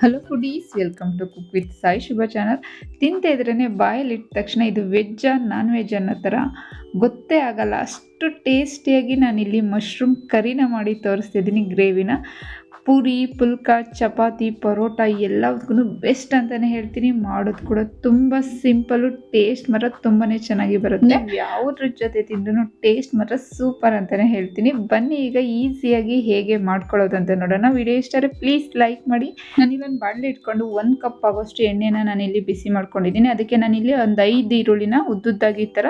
Hello foodies, welcome to cook with Sai Shubha channel. ತಿಂತಾ ಇದ್ರೇ ಬಾಯಲ್ಲಿ ಇಟ್ಟ ತಕ್ಷಣ ಇದು ವೆಜ್ಜಾ ನಾನ್ ವೆಜ್ ಅನ್ನೋ ಥರ ಗೊತ್ತೇ ಆಗಲ್ಲ, ಅಷ್ಟು ಟೇಸ್ಟಿಯಾಗಿ ನಾನಿಲ್ಲಿ ಮಶ್ರೂಮ್ ಕರಿನ ಮಾಡಿ ತೋರಿಸ್ತಿದ್ದೀನಿ. ಗ್ರೇವಿನ ಪೂರಿ, ಪುಲ್ಕ, ಚಪಾತಿ, ಪರೋಟ ಎಲ್ಲದಕ್ಕೂ ಬೆಸ್ಟ್ ಅಂತಲೇ ಹೇಳ್ತೀನಿ. ಮಾಡೋದು ಕೂಡ ತುಂಬ ಸಿಂಪಲ್ಲು, ಟೇಸ್ಟ್ ಮಾತ್ರ ತುಂಬಾ ಚೆನ್ನಾಗಿ ಬರುತ್ತೆ. ಯಾವುದ್ರ ಜೊತೆ ತಿಂದ್ರೂ ಟೇಸ್ಟ್ ಮಾತ್ರ ಸೂಪರ್ ಅಂತಲೇ ಹೇಳ್ತೀನಿ. ಬನ್ನಿ ಈಗ ಈಸಿಯಾಗಿ ಹೇಗೆ ಮಾಡ್ಕೊಳ್ಳೋದು ಅಂತ ನೋಡೋಣ. ವಿಡಿಯೋ ಇಷ್ಟ ಪ್ಲೀಸ್ ಲೈಕ್ ಮಾಡಿ. ನಾನಿಲ್ಲೊಂದು ಬಾಣಲೆ ಇಟ್ಕೊಂಡು 1 ಕಪ್ ಆಗೋಷ್ಟು ಎಣ್ಣೆನ ನಾನಿಲ್ಲಿ ಬಿಸಿ ಮಾಡ್ಕೊಂಡಿದ್ದೀನಿ. ಅದಕ್ಕೆ ನಾನಿಲ್ಲಿ ಒಂದು 5 ಈರುಳ್ಳಿನ ಉದ್ದುದ್ದಾಗಿ ಈ ಥರ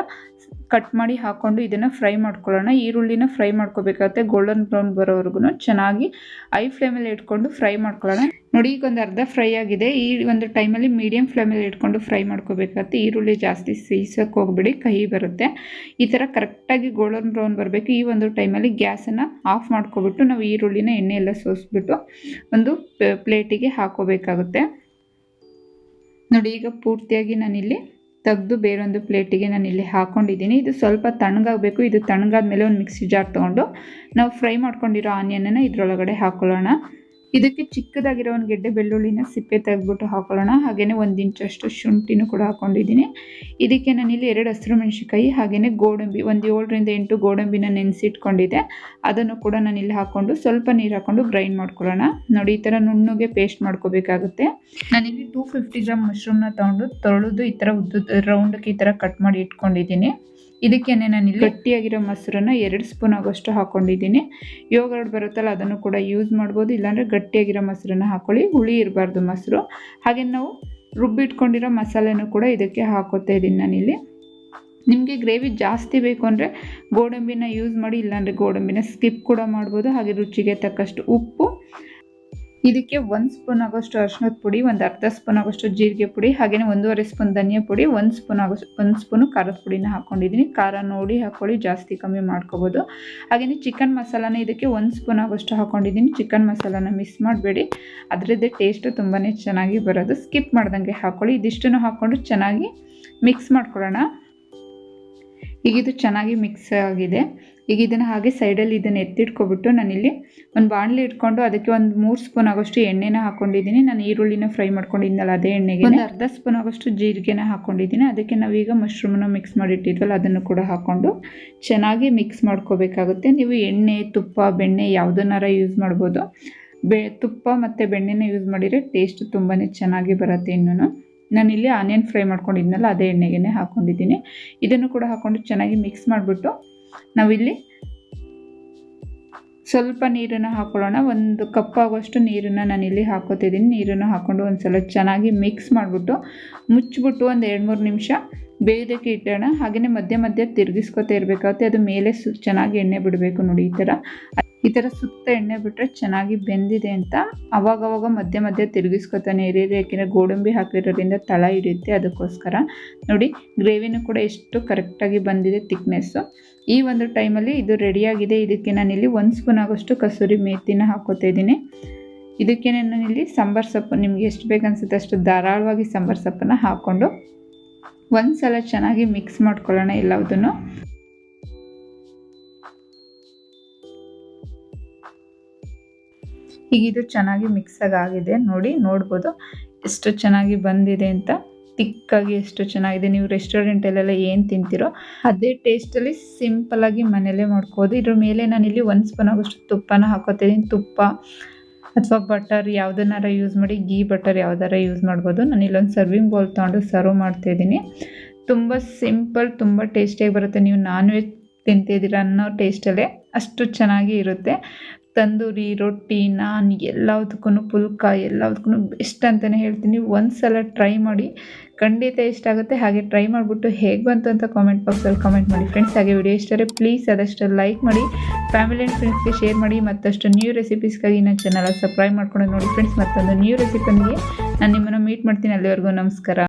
ಕಟ್ ಮಾಡಿ ಹಾಕ್ಕೊಂಡು ಇದನ್ನು ಫ್ರೈ ಮಾಡ್ಕೊಳ್ಳೋಣ. ಈರುಳ್ಳಿನ ಫ್ರೈ ಮಾಡ್ಕೋಬೇಕಾಗುತ್ತೆ, ಗೋಲ್ಡನ್ ಬ್ರೌನ್ ಬರೋವರೆಗೂ ಚೆನ್ನಾಗಿ ಐ ಫ್ಲೇಮಲ್ಲಿ ಇಟ್ಕೊಂಡು ಫ್ರೈ ಮಾಡ್ಕೊಳ್ಳೋಣ. ನೋಡಿ, ಈಗ ಒಂದು ಅರ್ಧ ಫ್ರೈ ಆಗಿದೆ. ಈ ಒಂದು ಟೈಮಲ್ಲಿ ಮೀಡಿಯಂ ಫ್ಲೇಮಲ್ಲಿ ಇಟ್ಕೊಂಡು ಫ್ರೈ ಮಾಡ್ಕೋಬೇಕಾಗುತ್ತೆ. ಈರುಳ್ಳಿ ಜಾಸ್ತಿ ಬೇಯಿಸೋಕೆ ಹೋಗ್ಬೇಡಿ, ಕಹಿ ಬರುತ್ತೆ. ಈ ಥರ ಕರೆಕ್ಟಾಗಿ ಗೋಲ್ಡನ್ ಬ್ರೌನ್ ಬರಬೇಕು. ಈ ಒಂದು ಟೈಮಲ್ಲಿ ಗ್ಯಾಸನ್ನು ಆಫ್ ಮಾಡ್ಕೊಬಿಟ್ಟು ನಾವು ಈರುಳ್ಳಿನ ಎಣ್ಣೆ ಎಲ್ಲ ಸೋಸಿಬಿಟ್ಟು ಒಂದು ಪ್ಲೇಟಿಗೆ ಹಾಕೋಬೇಕಾಗುತ್ತೆ. ನೋಡಿ, ಈಗ ಪೂರ್ತಿಯಾಗಿ ನಾನಿಲ್ಲಿ ತೆಗೆದು ಬೇರೊಂದು ಪ್ಲೇಟಿಗೆ ನಾನಿಲ್ಲಿ ಹಾಕೊಂಡಿದ್ದೀನಿ. ಇದು ಸ್ವಲ್ಪ ತಣ್ಣಗಾಗಬೇಕು. ಇದು ತಣ್ಣಗಾದ್ಮೇಲೆ ಒಂದು ಮಿಕ್ಸಿ ಜಾರ್ ತೊಗೊಂಡು ನಾವು ಫ್ರೈ ಮಾಡ್ಕೊಂಡಿರೋ ಆನಿಯನನ್ನು ಇದರೊಳಗಡೆ ಹಾಕೊಳ್ಳೋಣ. ಇದಕ್ಕೆ ಚಿಕ್ಕದಾಗಿರೋ ಒಂದು ಗೆಡ್ಡೆ ಬೆಳ್ಳುಳ್ಳಿನ ಸಿಪ್ಪೆ ತೆಗೆದ್ಬಿಟ್ಟು ಹಾಕೊಳ್ಳೋಣ. ಹಾಗೆಯೇ 1 ಇಂಚಷ್ಟು ಶುಂಠಿನೂ ಕೂಡ ಹಾಕೊಂಡಿದ್ದೀನಿ. ಇದಕ್ಕೆ ನಾನಿಲ್ಲಿ 2 ಹಸಿರು ಮೆಣಸಿನಕಾಯಿ, ಹಾಗೆಯೇ ಗೋಡಂಬಿ, ಒಂದು 7 ರಿಂದ 8 ಗೋಡಂಬಿನ ನೆನೆಸಿಟ್ಕೊಂಡಿದ್ದೆ. ಅದನ್ನು ಕೂಡ ನಾನಿಲ್ಲಿ ಹಾಕ್ಕೊಂಡು ಸ್ವಲ್ಪ ನೀರು ಹಾಕ್ಕೊಂಡು ಗ್ರೈಂಡ್ ಮಾಡ್ಕೊಳ್ಳೋಣ. ನೋಡಿ, ಈ ಥರ ನುಣ್ಣಗೆ ಪೇಸ್ಟ್ ಮಾಡ್ಕೋಬೇಕಾಗುತ್ತೆ. ನಾನಿಲ್ಲಿ 250 ಗ್ರಾಮ್ ಮಶ್ರೂಮ್ನ ತೊಗೊಂಡು ತೊಳೆದು ಈ ಥರ ರೌಂಡಕ್ಕೆ ಈ ಥರ ಕಟ್ ಮಾಡಿ ಇಟ್ಕೊಂಡಿದ್ದೀನಿ. ಇದಕ್ಕೇನೆ ನಾನಿಲ್ಲಿ ಗಟ್ಟಿಯಾಗಿರೋ ಮೊಸರನ್ನ 2 ಸ್ಪೂನ್ ಆಗೋಷ್ಟು ಹಾಕೊಂಡಿದ್ದೀನಿ. ಯೋಗರ್ಟ್ ಬರುತ್ತಲ್ಲ, ಅದನ್ನು ಕೂಡ ಯೂಸ್ ಮಾಡ್ಬೋದು. ಇಲ್ಲಾಂದರೆ ಗಟ್ಟಿಯಾಗಿರೋ ಮೊಸರನ್ನ ಹಾಕೊಳ್ಳಿ, ಹುಳಿ ಇರಬಾರ್ದು ಮೊಸರು. ಹಾಗೆ ನಾವು ರುಬ್ಬಿಟ್ಕೊಂಡಿರೋ ಮಸಾಲೆನೂ ಕೂಡ ಇದಕ್ಕೆ ಹಾಕೋತಾ ಇದ್ದೀನಿ ನಾನಿಲ್ಲಿ. ನಿಮಗೆ ಗ್ರೇವಿ ಜಾಸ್ತಿ ಬೇಕು ಅಂದರೆ ಗೋಡಂಬಿನ ಯೂಸ್ ಮಾಡಿ, ಇಲ್ಲಾಂದರೆ ಗೋಡಂಬಿನ ಸ್ಕಿಪ್ ಕೂಡ ಮಾಡ್ಬೋದು. ಹಾಗೆ ರುಚಿಗೆ ತಕ್ಕಷ್ಟು ಉಪ್ಪು, ಇದಕ್ಕೆ 1 ಸ್ಪೂನ್ ಆಗೋಷ್ಟು ಅರಿಶಿಣದ ಪುಡಿ, ಒಂದು ಅರ್ಧ ಸ್ಪೂನ್ ಆಗೋಷ್ಟು ಜೀರಿಗೆ ಪುಡಿ, ಹಾಗೆಯೇ 1.5 ಸ್ಪೂನ್ ಧನಿಯಾ ಪುಡಿ, 1 ಸ್ಪೂನು ಖಾರದ ಪುಡಿನ ಹಾಕ್ಕೊಂಡಿದ್ದೀನಿ. ಖಾರ ನೋಡಿ ಹಾಕ್ಕೊಳ್ಳಿ, ಜಾಸ್ತಿ ಕಮ್ಮಿ ಮಾಡ್ಕೋಬೋದು. ಹಾಗೆಯೇ ಚಿಕನ್ ಮಸಾಲಾನ ಇದಕ್ಕೆ 1 ಸ್ಪೂನ್ ಆಗೋಷ್ಟು ಹಾಕ್ಕೊಂಡಿದ್ದೀನಿ. ಚಿಕನ್ ಮಸಾಲಾನ ಮಿಸ್ ಮಾಡಬೇಡಿ, ಅದರದ್ದೇ ಟೇಸ್ಟು ತುಂಬಾ ಚೆನ್ನಾಗಿ ಬರೋದು. ಸ್ಕಿಪ್ ಮಾಡ್ದಂಗೆ ಹಾಕ್ಕೊಳ್ಳಿ. ಇದಿಷ್ಟನ್ನು ಹಾಕ್ಕೊಂಡು ಚೆನ್ನಾಗಿ ಮಿಕ್ಸ್ ಮಾಡ್ಕೊಳ್ಳೋಣ. ಈಗ ಇದು ಚೆನ್ನಾಗಿ ಮಿಕ್ಸ್ ಆಗಿದೆ. ಈಗ ಇದನ್ನು ಹಾಗೆ ಸೈಡಲ್ಲಿ ಇದನ್ನು ಎತ್ತಿಟ್ಕೊಬಿಟ್ಟು ನಾನಿಲ್ಲಿ ಒಂದು ಬಾಣಲೆ ಇಟ್ಕೊಂಡು ಅದಕ್ಕೆ ಒಂದು 3 ಸ್ಪೂನ್ ಆಗೋಷ್ಟು ಎಣ್ಣೆನ ಹಾಕ್ಕೊಂಡಿದ್ದೀನಿ. ನಾನು ಈರುಳ್ಳಿನ ಫ್ರೈ ಮಾಡ್ಕೊಂಡಿದ್ದೀನಲ್ಲ, ಅದೇ ಎಣ್ಣೆಗೆ ಒಂದು ಅರ್ಧ ಸ್ಪೂನ್ ಆಗೋಷ್ಟು ಜೀರಿಗೆನ ಹಾಕ್ಕೊಂಡಿದ್ದೀನಿ. ಅದಕ್ಕೆ ನಾವೀಗ ಮಶ್ರೂಮನ್ನು ಮಿಕ್ಸ್ ಮಾಡಿಟ್ಟಿದ್ವಲ್ಲ, ಅದನ್ನು ಕೂಡ ಹಾಕ್ಕೊಂಡು ಚೆನ್ನಾಗಿ ಮಿಕ್ಸ್ ಮಾಡ್ಕೋಬೇಕಾಗುತ್ತೆ. ನೀವು ಎಣ್ಣೆ, ತುಪ್ಪ, ಬೆಣ್ಣೆ ಯಾವುದನ್ನಾರ ಯೂಸ್ ಮಾಡ್ಬೋದು. ತುಪ್ಪ ಮತ್ತು ಬೆಣ್ಣೆನ ಯೂಸ್ ಮಾಡಿದರೆ ಟೇಸ್ಟ್ ತುಂಬಾ ಚೆನ್ನಾಗಿ ಬರುತ್ತೆ. ಇನ್ನೂ ನಾನಿಲ್ಲಿ ಆನಿಯನ್ ಫ್ರೈ ಮಾಡ್ಕೊಂಡಿದ್ನಲ್ಲ, ಅದೇ ಎಣ್ಣೆಗೆ ಹಾಕ್ಕೊಂಡಿದ್ದೀನಿ. ಇದನ್ನು ಕೂಡ ಹಾಕ್ಕೊಂಡು ಚೆನ್ನಾಗಿ ಮಿಕ್ಸ್ ಮಾಡಿಬಿಟ್ಟು ನಾವಿಲ್ಲಿ ಸ್ವಲ್ಪ ನೀರನ್ನು ಹಾಕೊಳ್ಳೋಣ. 1 ಕಪ್ ಆಗೋಷ್ಟು ನೀರನ್ನು ನಾನಿಲ್ಲಿ ಹಾಕೋತಿದ್ದೀನಿ. ನೀರನ್ನು ಹಾಕ್ಕೊಂಡು ಒಂದು ಸಲ ಚೆನ್ನಾಗಿ ಮಿಕ್ಸ್ ಮಾಡಿಬಿಟ್ಟು ಮುಚ್ಚಿಬಿಟ್ಟು ಒಂದು 2-3 ನಿಮಿಷ ಬೇಯೋದಕ್ಕೆ ಇಟ್ಟೋಣ. ಹಾಗೆಯೇ ಮಧ್ಯೆ ಮಧ್ಯೆ ತಿರುಗಿಸ್ಕೊತಾ ಇರಬೇಕಾಗುತ್ತೆ. ಅದು ಮೇಲೆ ಚೆನ್ನಾಗಿ ಎಣ್ಣೆ ಬಿಡಬೇಕು. ನೋಡಿ, ಈ ಥರ ಸುತ್ತ ಎಣ್ಣೆ ಬಿಟ್ಟರೆ ಚೆನ್ನಾಗಿ ಬೆಂದಿದೆ ಅಂತ. ಅವಾಗವಾಗ ಮಧ್ಯೆ ಮಧ್ಯೆ ತಿರುಗಿಸ್ಕೊತಾನೆ ಇರೀರಿ, ಯಾಕೆಂದರೆ ಗೋಡಂಬಿ ಹಾಕಿರೋದ್ರಿಂದ ತಳ ಹಿಡಿಯುತ್ತೆ. ಅದಕ್ಕೋಸ್ಕರ ನೋಡಿ, ಗ್ರೇವಿನೂ ಕೂಡ ಎಷ್ಟು ಕರೆಕ್ಟಾಗಿ ಬಂದಿದೆ ತಿಕ್ನೆಸ್ಸು. ಈ ಒಂದು ಟೈಮಲ್ಲಿ ಇದು ರೆಡಿಯಾಗಿದೆ. ಇದಕ್ಕೆ ನಾನಿಲ್ಲಿ 1 ಸ್ಪೂನ್ ಆಗೋಷ್ಟು ಕಸೂರಿ ಮೇಥಿನ ಹಾಕೋತಾ ಇದ್ದೀನಿ. ಇದಕ್ಕೆ ನಾನಿಲ್ಲಿ ಸಾಂಬಾರು ಸೊಪ್ಪು, ನಿಮಗೆ ಎಷ್ಟು ಬೇಕನ್ಸುತ್ತೆ ಅಷ್ಟು ಧಾರಾಳವಾಗಿ ಸಾಂಬಾರು ಸೊಪ್ಪನ್ನು ಹಾಕ್ಕೊಂಡು ಒಂದು ಸಲ ಚೆನ್ನಾಗಿ ಮಿಕ್ಸ್ ಮಾಡ್ಕೊಳ್ಳೋಣ ಎಲ್ಲದನ್ನು. ಈಗ ಇದು ಚೆನ್ನಾಗಿ ಮಿಕ್ಸಾಗಿ ಆಗಿದೆ. ನೋಡ್ಬೋದು ಎಷ್ಟು ಚೆನ್ನಾಗಿ ಬಂದಿದೆ ಅಂತ. ತಿಕ್ಕಾಗಿ ಎಷ್ಟು ಚೆನ್ನಾಗಿದೆ. ನೀವು ರೆಸ್ಟೋರೆಂಟಲ್ಲೆಲ್ಲ ಏನು ತಿಂತೀರೋ ಅದೇ ಟೇಸ್ಟಲ್ಲಿ ಸಿಂಪಲ್ಲಾಗಿ ಮನೆಯಲ್ಲೇ ಮಾಡ್ಕೋಬೋದು. ಇದ್ರ ಮೇಲೆ ನಾನಿಲ್ಲಿ 1 ಸ್ಪೂನ್ ಆಗೋಷ್ಟು ತುಪ್ಪನ ಹಾಕೋತಿದ್ದೀನಿ. ತುಪ್ಪ ಅಥವಾ ಬಟರ್ ಯಾವುದನ್ನಾರ ಯೂಸ್ ಮಾಡಿ, ಗೀ ಬಟರ್ ಯಾವುದಾರ ಯೂಸ್ ಮಾಡ್ಬೋದು. ನಾನಿಲ್ಲೊಂದು ಸರ್ವಿಂಗ್ ಬೌಲ್ ತೊಗೊಂಡು ಸರ್ವ್ ಮಾಡ್ತಾಯಿದ್ದೀನಿ. ತುಂಬ ಸಿಂಪಲ್, ತುಂಬ ಟೇಸ್ಟಿಯಾಗಿ ಬರುತ್ತೆ. ನೀವು ನಾನ್ ವೆಜ್ ತಿಂತಿದ್ದೀರ ಅನ್ನೋ ಟೇಸ್ಟಲ್ಲೇ ಅಷ್ಟು ಚೆನ್ನಾಗಿ ಇರುತ್ತೆ. ತಂದೂರಿ, ರೊಟ್ಟಿ, ನಾನ್ ಎಲ್ಲದಕ್ಕೂ, ಪುಲ್ಕ ಎಲ್ಲದಕ್ಕೂ ಬೆಸ್ಟ್ ಅಂತಲೇ ಹೇಳ್ತೀನಿ. ಒಂದು ಸಲ ಟ್ರೈ ಮಾಡಿ, ಖಂಡಿತ ಇಷ್ಟ ಆಗುತ್ತೆ. ಹಾಗೆ ಟ್ರೈ ಮಾಡಿಬಿಟ್ಟು ಹೇಗೆ ಬಂತು ಅಂತ ಕಾಮೆಂಟ್ ಬಾಕ್ಸಲ್ಲಿ ಕಾಮೆಂಟ್ ಮಾಡಿ ಫ್ರೆಂಡ್ಸ್. ಹಾಗೆ ವಿಡಿಯೋ ಇಷ್ಟ ಪ್ಲೀಸ್ ಆದಷ್ಟು ಲೈಕ್ ಮಾಡಿ, ಫ್ಯಾಮಿಲಿ ಆ್ಯಂಡ್ ಫ್ರೆಂಡ್ಸ್ಗೆ ಶೇರ್ ಮಾಡಿ. ಮತ್ತಷ್ಟು ನ್ಯೂ ರೆಸಿಪೀಸ್ಗಾಗಿ ನನ್ನ ಚಾನಲ್ ಸಬ್ಸ್ಕ್ರೈಬ್ ಮಾಡ್ಕೊಂಡು ನೋಡಿ ಫ್ರೆಂಡ್ಸ್. ಮತ್ತೊಂದು ನ್ಯೂ ರೆಸಿಪಿಯೊಂದಿಗೆ ನಾನು ನಿಮ್ಮನ್ನು ಮೀಟ್ ಮಾಡ್ತೀನಿ. ಅಲ್ಲಿವರೆಗೂ ನಮಸ್ಕಾರ.